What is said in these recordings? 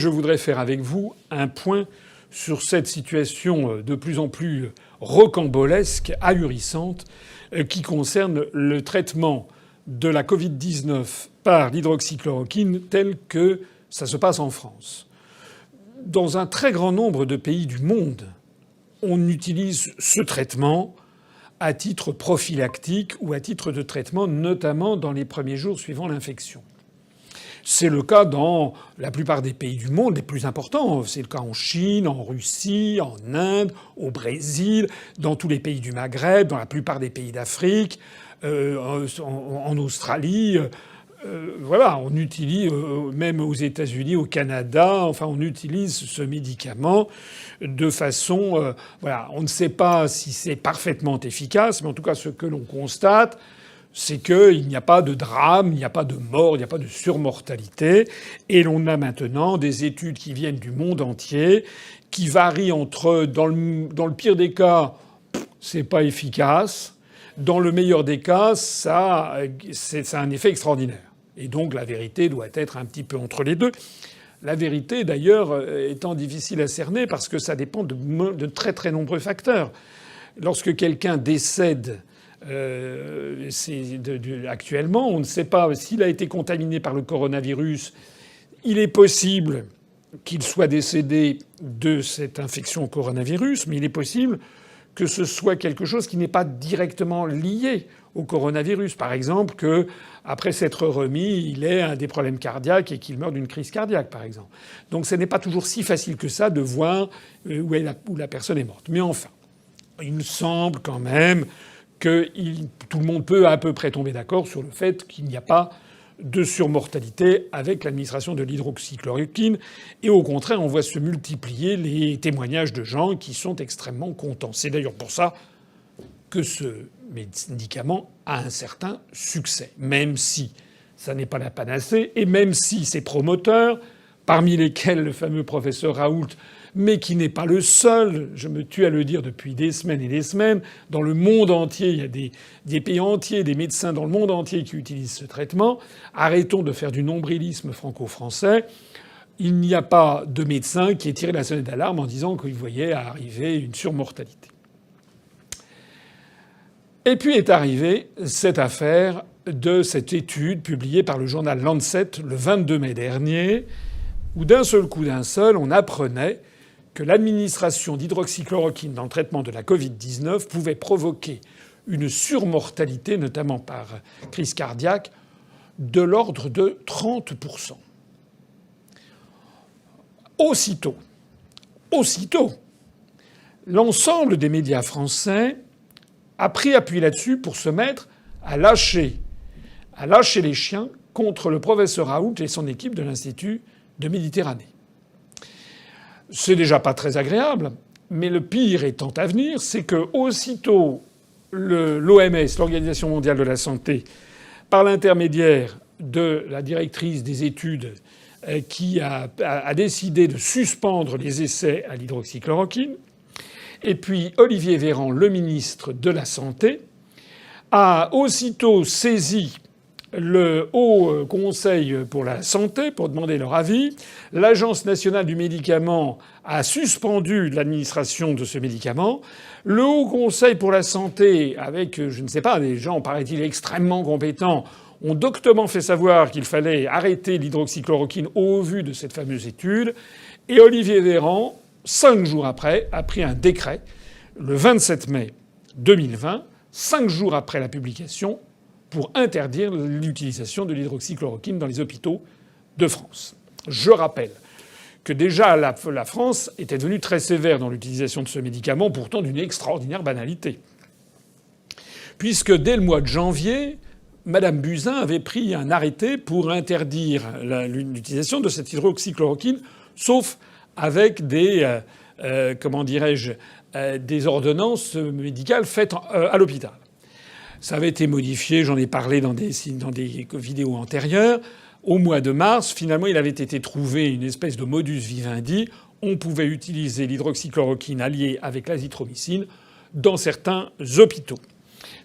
Je voudrais faire avec vous un point sur cette situation de plus en plus rocambolesque, ahurissante, qui concerne le traitement de la Covid-19 par l'hydroxychloroquine tel que ça se passe en France. Dans un très grand nombre de pays du monde, on utilise ce traitement à titre prophylactique ou à titre de traitement, notamment dans les premiers jours suivant l'infection. C'est le cas dans la plupart des pays du monde les plus importants. C'est le cas en Chine, en Russie, en Inde, au Brésil, dans tous les pays du Maghreb, dans la plupart des pays d'Afrique, en Australie. Voilà, on utilise même aux États-Unis, au Canada. Enfin, on utilise ce médicament de façon. Voilà, on ne sait pas si c'est parfaitement efficace, mais en tout cas, ce que l'on constate, c'est qu'il n'y a pas de drame, il n'y a pas de mort, il n'y a pas de surmortalité. Et l'on a maintenant des études qui viennent du monde entier, qui varient entre, dans le pire des cas, c'est pas efficace. Dans le meilleur des cas, ça a un effet extraordinaire. Et donc la vérité doit être un petit peu entre les deux. La vérité, d'ailleurs, étant difficile à cerner parce que ça dépend de très très nombreux facteurs. Lorsque quelqu'un décède actuellement, on ne sait pas s'il a été contaminé par le coronavirus. Il est possible qu'il soit décédé de cette infection au coronavirus, mais il est possible que ce soit quelque chose qui n'est pas directement lié au coronavirus. Par exemple, que après s'être remis, il ait des problèmes cardiaques et qu'il meure d'une crise cardiaque, par exemple. Donc ce n'est pas toujours si facile que ça de voir où la personne est morte. Mais enfin, il me semble quand même que tout le monde peut à peu près tomber d'accord sur le fait qu'il n'y a pas de surmortalité avec l'administration de l'hydroxychloroquine. Et au contraire, on voit se multiplier les témoignages de gens qui sont extrêmement contents. C'est d'ailleurs pour ça que ce médicament a un certain succès, même si ça n'est pas la panacée et même si ses promoteurs, parmi lesquels le fameux professeur Raoult, mais qui n'est pas le seul, je me tue à le dire depuis des semaines et des semaines, dans le monde entier, il y a des pays entiers, des médecins dans le monde entier qui utilisent ce traitement. Arrêtons de faire du nombrilisme franco-français. Il n'y a pas de médecin qui ait tiré la sonnette d'alarme en disant qu'il voyait arriver une surmortalité. Et puis est arrivée cette affaire de cette étude publiée par le journal Lancet le 22 mai dernier, où d'un seul coup on apprenait que l'administration d'hydroxychloroquine dans le traitement de la Covid-19 pouvait provoquer une surmortalité, notamment par crise cardiaque, de l'ordre de 30%. Aussitôt, l'ensemble des médias français a pris appui là-dessus pour se mettre à lâcher les chiens contre le professeur Raoult et son équipe de l'Institut de Méditerranée. C'est déjà pas très agréable, mais le pire étant à venir, c'est que aussitôt l'OMS, l'Organisation mondiale de la santé, par l'intermédiaire de la directrice des études qui a décidé de suspendre les essais à l'hydroxychloroquine, et puis Olivier Véran, le ministre de la Santé, a aussitôt saisi le Haut Conseil pour la santé pour demander leur avis. L'Agence nationale du médicament a suspendu l'administration de ce médicament. Le Haut Conseil pour la santé, avec, je ne sais pas, des gens, paraît-il, extrêmement compétents, ont doctement fait savoir qu'il fallait arrêter l'hydroxychloroquine au vu de cette fameuse étude. Et Olivier Véran, 5 jours après, a pris un décret, le 27 mai 2020, 5 jours après la publication, pour interdire l'utilisation de l'hydroxychloroquine dans les hôpitaux de France. Je rappelle que déjà la France était devenue très sévère dans l'utilisation de ce médicament, pourtant d'une extraordinaire banalité. Puisque dès le mois de janvier, Madame Buzyn avait pris un arrêté pour interdire l'utilisation de cette hydroxychloroquine, sauf avec des ordonnances médicales faites à l'hôpital. Ça avait été modifié, j'en ai parlé dans des vidéos antérieures. Au mois de mars, finalement, il avait été trouvé une espèce de modus vivendi. On pouvait utiliser l'hydroxychloroquine alliée avec l'azithromycine dans certains hôpitaux.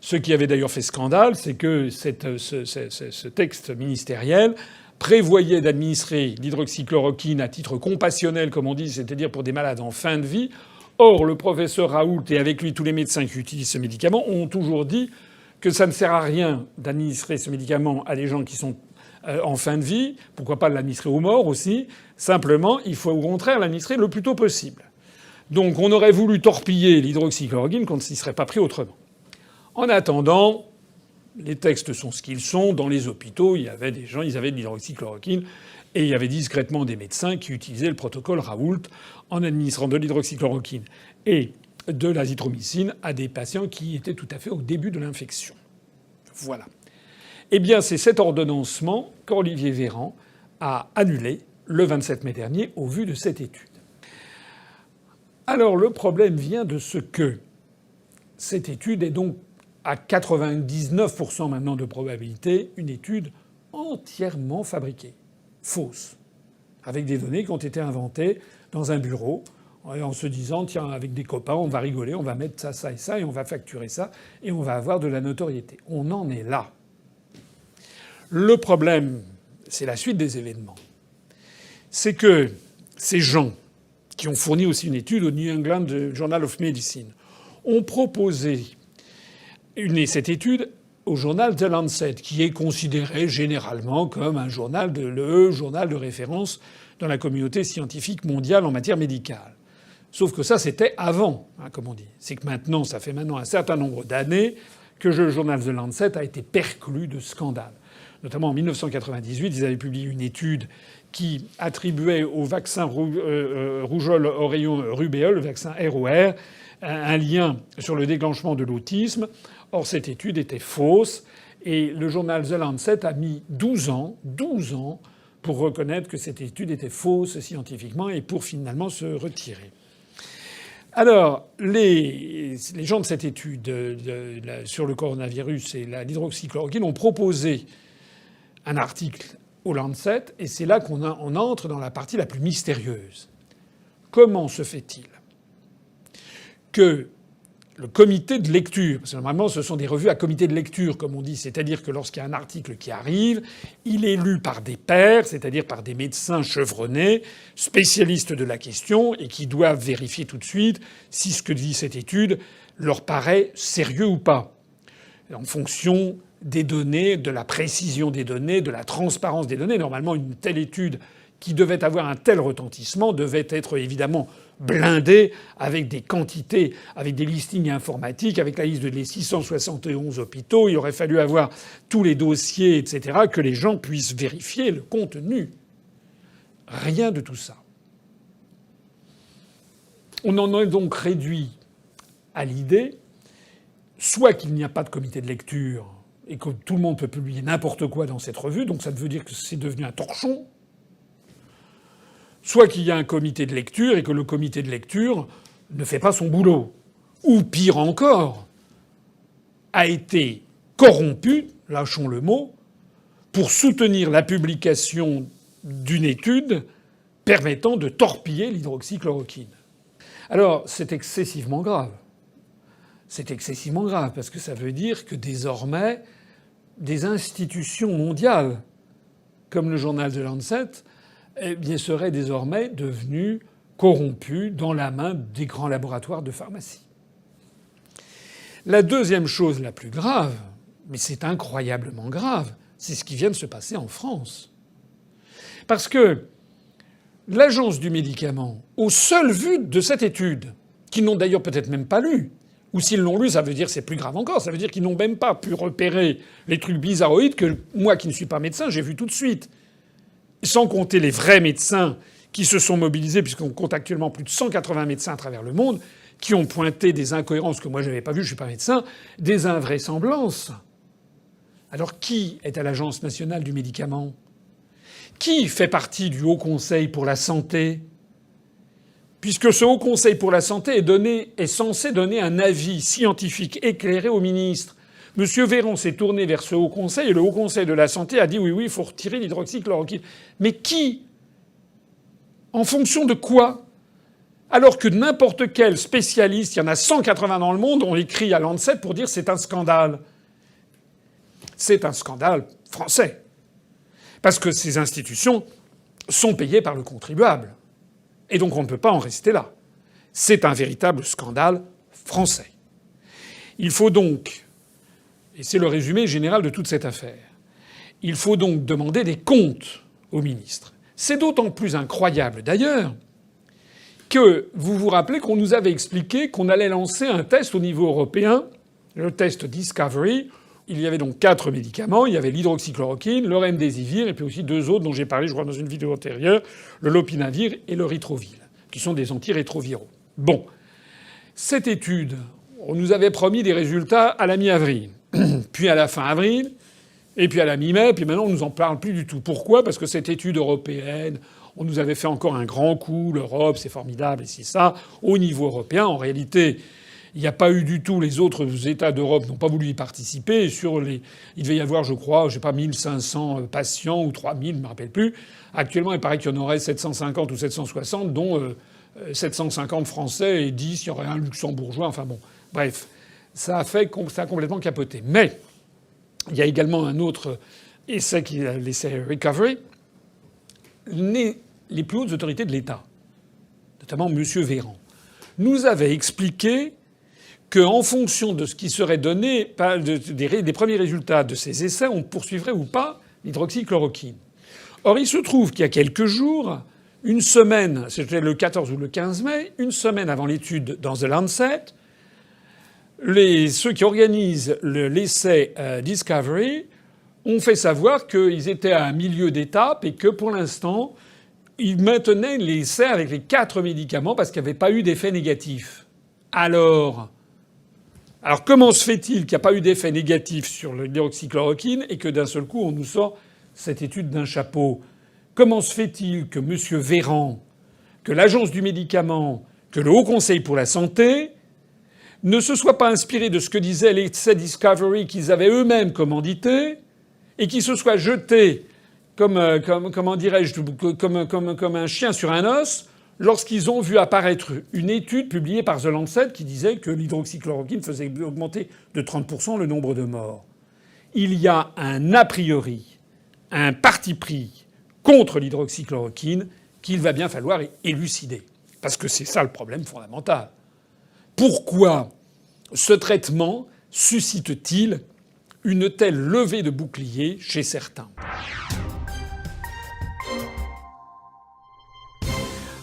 Ce qui avait d'ailleurs fait scandale, c'est que ce texte ministériel prévoyait d'administrer l'hydroxychloroquine à titre compassionnel, comme on dit, c'est-à-dire pour des malades en fin de vie. Or, le professeur Raoult et avec lui tous les médecins qui utilisent ce médicament ont toujours dit que ça ne sert à rien d'administrer ce médicament à des gens qui sont en fin de vie. Pourquoi pas l'administrer aux morts aussi? Simplement, il faut au contraire l'administrer le plus tôt possible. Donc on aurait voulu torpiller l'hydroxychloroquine qu'on ne s'y serait pas pris autrement. En attendant, les textes sont ce qu'ils sont. Dans les hôpitaux, il y avait des gens, ils avaient de l'hydroxychloroquine et il y avait discrètement des médecins qui utilisaient le protocole Raoult en administrant de l'hydroxychloroquine et de l'azithromycine à des patients qui étaient tout à fait au début de l'infection. Voilà. Eh bien, c'est cet ordonnancement qu'Olivier Véran a annulé le 27 mai dernier au vu de cette étude. Alors, le problème vient de ce que cette étude est donc à 99% maintenant de probabilité une étude entièrement fabriquée, fausse, avec des données qui ont été inventées dans un bureau en se disant tiens, avec des copains, on va rigoler, on va mettre ça, ça et ça, et on va facturer ça, et on va avoir de la notoriété. On en est là. Le problème, c'est la suite des événements. C'est que ces gens qui ont fourni aussi une étude au New England Journal of Medicine ont proposé cette étude au journal The Lancet, qui est considéré généralement comme un journal le journal de référence dans la communauté scientifique mondiale en matière médicale. Sauf que ça, c'était avant, comme on dit. C'est que maintenant, ça fait maintenant un certain nombre d'années que le journal The Lancet a été perclus de scandales. Notamment en 1998, ils avaient publié une étude qui attribuait au vaccin rougeole oreillon rubéole, le vaccin ROR, un lien sur le déclenchement de l'autisme. Or, cette étude était fausse et le journal The Lancet a mis 12 ans pour reconnaître que cette étude était fausse scientifiquement et pour finalement se retirer. Alors, les gens de cette étude sur le coronavirus et l'hydroxychloroquine ont proposé un article au Lancet, et c'est là qu'on entre dans la partie la plus mystérieuse. Comment se fait-il que le comité de lecture, parce que normalement ce sont des revues à comité de lecture, comme on dit, c'est-à-dire que lorsqu'il y a un article qui arrive, il est lu par des pairs, c'est-à-dire par des médecins chevronnés, spécialistes de la question, et qui doivent vérifier tout de suite si ce que dit cette étude leur paraît sérieux ou pas, en fonction des données, de la précision des données, de la transparence des données. Normalement, une telle étude qui devait avoir un tel retentissement devait être évidemment blindée avec des quantités, avec des listings informatiques, avec la liste des 671 hôpitaux. Il aurait fallu avoir tous les dossiers, etc., que les gens puissent vérifier le contenu. Rien de tout ça. On en est donc réduit à l'idée soit qu'il n'y a pas de comité de lecture et que tout le monde peut publier n'importe quoi dans cette revue, donc ça veut dire que c'est devenu un torchon, soit qu'il y a un comité de lecture et que le comité de lecture ne fait pas son boulot. Ou pire encore, a été corrompu, lâchons le mot, pour soutenir la publication d'une étude permettant de torpiller l'hydroxychloroquine. Alors, c'est excessivement grave. C'est excessivement grave parce que ça veut dire que désormais, des institutions mondiales, comme le journal The Lancet, eh bien, seraient désormais devenues corrompues dans la main des grands laboratoires de pharmacie. La deuxième chose la plus grave, mais c'est incroyablement grave, c'est ce qui vient de se passer en France. Parce que l'Agence du médicament, aux seules vues de cette étude, qu'ils n'ont d'ailleurs peut-être même pas lu, ou s'ils l'ont lu, ça veut dire que c'est plus grave encore, ça veut dire qu'ils n'ont même pas pu repérer les trucs bizarroïdes que moi, qui ne suis pas médecin, j'ai vu tout de suite. Sans compter les vrais médecins qui se sont mobilisés, puisqu'on compte actuellement plus de 180 médecins à travers le monde, qui ont pointé des incohérences que moi je n'avais pas vues, je suis pas médecin, des invraisemblances. Alors qui est à l'Agence nationale du médicament ? Qui fait partie du Haut Conseil pour la santé ? Puisque ce Haut Conseil pour la santé est censé donner un avis scientifique éclairé au ministre. Monsieur Véran s'est tourné vers ce Haut Conseil et le Haut Conseil de la santé a dit oui, il faut retirer l'hydroxychloroquine. Mais qui ? En fonction de quoi ? Alors que n'importe quel spécialiste, il y en a 180 dans le monde, ont écrit à Lancet pour dire c'est un scandale. C'est un scandale français. Parce que ces institutions sont payées par le contribuable. Et donc on ne peut pas en rester là. C'est un véritable scandale français. Il faut donc, et c'est le résumé général de toute cette affaire, il faut donc demander des comptes au ministre. C'est d'autant plus incroyable d'ailleurs que vous vous rappelez qu'on nous avait expliqué qu'on allait lancer un test au niveau européen, le test Discovery. Il y avait donc 4 médicaments. Il y avait l'hydroxychloroquine, le remdesivir et puis aussi 2 autres dont j'ai parlé, je crois, dans une vidéo antérieure, le lopinavir et le ritrovil, qui sont des antirétroviraux. Bon. Cette étude, on nous avait promis des résultats à la mi-avril, puis à la fin avril, et puis à la mi-mai, puis maintenant on nous en parle plus du tout. Pourquoi ? Parce que cette étude européenne, on nous avait fait encore un grand coup, l'Europe, c'est formidable, et c'est ça. Au niveau européen, en réalité, il n'y a pas eu du tout. Les autres États d'Europe n'ont pas voulu y participer. Il devait y avoir, je crois, 1500 patients ou 3000, je ne me rappelle plus. Actuellement, il paraît qu'il y en aurait 750 ou 760, dont 750 Français et 10, il y aurait un Luxembourgeois. Enfin bon, bref, ça a complètement capoté. Mais il y a également un autre essai qui est l'essai Recovery. Les plus hautes autorités de l'État, notamment M. Véran, nous avaient expliqué qu'en fonction de ce qui serait donné, des premiers résultats de ces essais, on poursuivrait ou pas l'hydroxychloroquine. Or, il se trouve qu'il y a quelques jours, une semaine, c'était le 14 ou le 15 mai, une semaine avant l'étude dans The Lancet, ceux qui organisent l'essai Discovery ont fait savoir qu'ils étaient à un milieu d'étape et que pour l'instant, ils maintenaient l'essai avec les 4 médicaments parce qu'il n'y avait pas eu d'effet négatif. Alors comment se fait-il qu'il n'y a pas eu d'effet négatif sur l'hydroxychloroquine et que d'un seul coup on nous sort cette étude d'un chapeau ? Comment se fait-il que M. Véran, que l'Agence du médicament, que le Haut Conseil pour la santé ne se soient pas inspirés de ce que disait l'essai Discovery qu'ils avaient eux-mêmes commandité et qui se soient jetés comment dirais-je, comme un chien sur un os lorsqu'ils ont vu apparaître une étude publiée par The Lancet qui disait que l'hydroxychloroquine faisait augmenter de 30% le nombre de morts. Il y a un a priori, un parti pris contre l'hydroxychloroquine qu'il va bien falloir élucider. Parce que c'est ça le problème fondamental. Pourquoi ce traitement suscite-t-il une telle levée de bouclier chez certains ?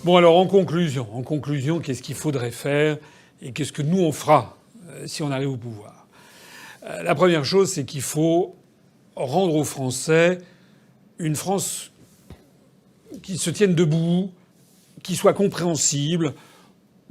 Bon alors en conclusion, qu'est-ce qu'il faudrait faire et qu'est-ce que nous on fera si on arrive au pouvoir ? La première chose, c'est qu'il faut rendre aux Français une France qui se tienne debout, qui soit compréhensible,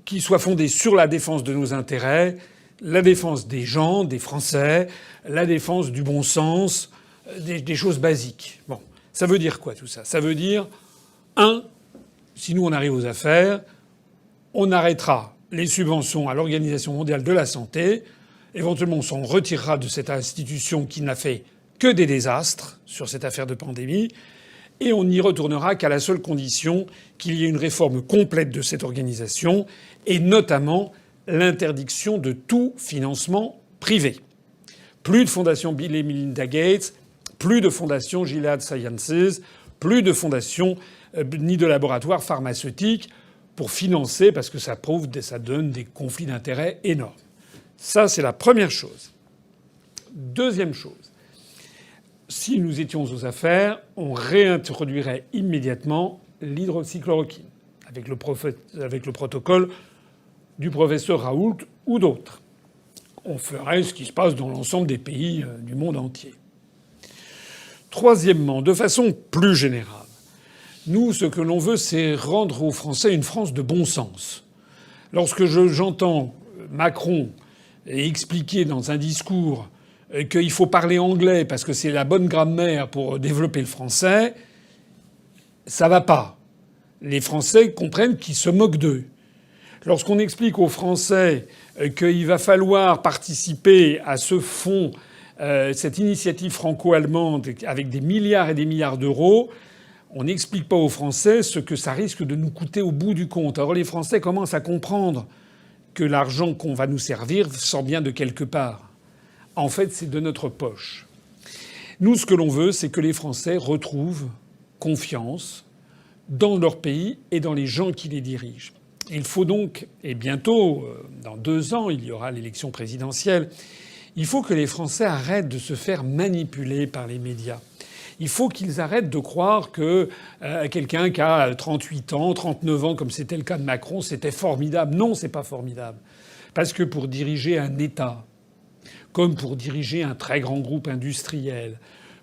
qui soit fondée sur la défense de nos intérêts, la défense des gens, des Français, la défense du bon sens, des choses basiques. Bon, ça veut dire quoi tout ça ? Ça veut dire, si nous on arrive aux affaires, on arrêtera les subventions à l'Organisation mondiale de la santé, éventuellement on s'en retirera de cette institution qui n'a fait que des désastres sur cette affaire de pandémie, et on n'y retournera qu'à la seule condition qu'il y ait une réforme complète de cette organisation, et notamment l'interdiction de tout financement privé. Plus de fondation Bill et Melinda Gates, plus de fondation Gilead Sciences, plus de fondation ni de laboratoires pharmaceutiques pour financer, parce que ça donne des conflits d'intérêts énormes. Ça, c'est la première chose. Deuxième chose, si nous étions aux affaires, on réintroduirait immédiatement l'hydroxychloroquine avec le protocole du professeur Raoult ou d'autres. On ferait ce qui se passe dans l'ensemble des pays du monde entier. Troisièmement, de façon plus générale, nous, ce que l'on veut, c'est rendre aux Français une France de bon sens. Lorsque j'entends Macron expliquer dans un discours qu'il faut parler anglais parce que c'est la bonne grammaire pour développer le français, ça va pas. Les Français comprennent qu'il se moque d'eux. Lorsqu'on explique aux Français qu'il va falloir participer à ce fonds, cette initiative franco-allemande avec des milliards et des milliards d'euros, on n'explique pas aux Français ce que ça risque de nous coûter au bout du compte. Alors les Français commencent à comprendre que l'argent qu'on va nous servir sort bien de quelque part. En fait, c'est de notre poche. Nous, ce que l'on veut, c'est que les Français retrouvent confiance dans leur pays et dans les gens qui les dirigent. Il faut donc, et bientôt, dans 2 ans, il y aura l'élection présidentielle, il faut que les Français arrêtent de se faire manipuler par les médias. Il faut qu'ils arrêtent de croire que quelqu'un qui a 38 ans, 39 ans, comme c'était le cas de Macron, c'était formidable. Non, c'est pas formidable. Parce que pour diriger un État, comme pour diriger un très grand groupe industriel,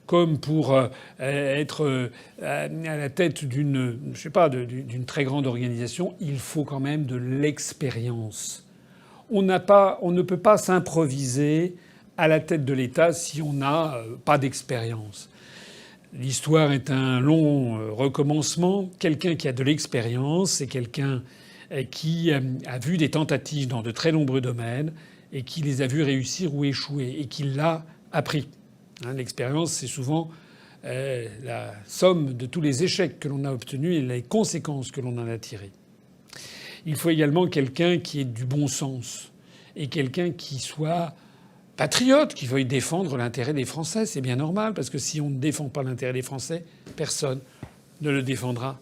comme pour être à la tête d'une très grande organisation, il faut quand même de l'expérience. On ne peut pas s'improviser à la tête de l'État si on n'a pas d'expérience. L'histoire est un long recommencement. Quelqu'un qui a de l'expérience, c'est quelqu'un qui a vu des tentatives dans de très nombreux domaines et qui les a vues réussir ou échouer et qui l'a appris. L'expérience, c'est souvent la somme de tous les échecs que l'on a obtenus et les conséquences que l'on en a tirées. Il faut également quelqu'un qui ait du bon sens et quelqu'un qui soit patriote, qui veuille défendre l'intérêt des Français. C'est bien normal, parce que si on ne défend pas l'intérêt des Français, personne ne le défendra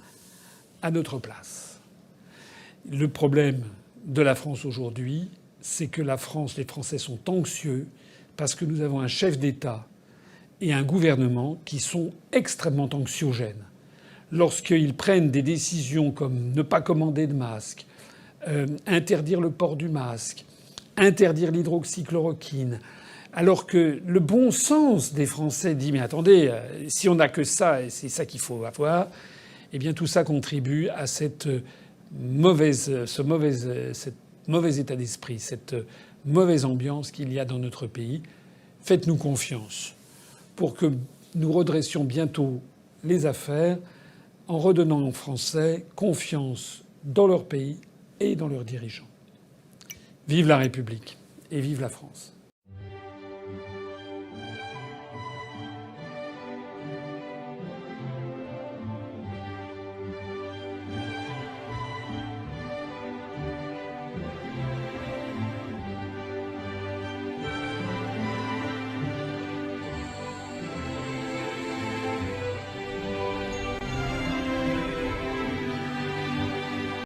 à notre place. Le problème de la France aujourd'hui, c'est que les Français sont anxieux parce que nous avons un chef d'État et un gouvernement qui sont extrêmement anxiogènes. Lorsqu'ils prennent des décisions comme ne pas commander de masque, interdire le port du masque, interdire l'hydroxychloroquine, alors que le bon sens des Français dit mais attendez, si on n'a que ça et c'est ça qu'il faut avoir, eh bien tout ça contribue à ce mauvais état d'esprit, cette mauvaise ambiance qu'il y a dans notre pays. Faites-nous confiance pour que nous redressions bientôt les affaires en redonnant aux Français confiance dans leur pays et dans leurs dirigeants. Vive la République et vive la France.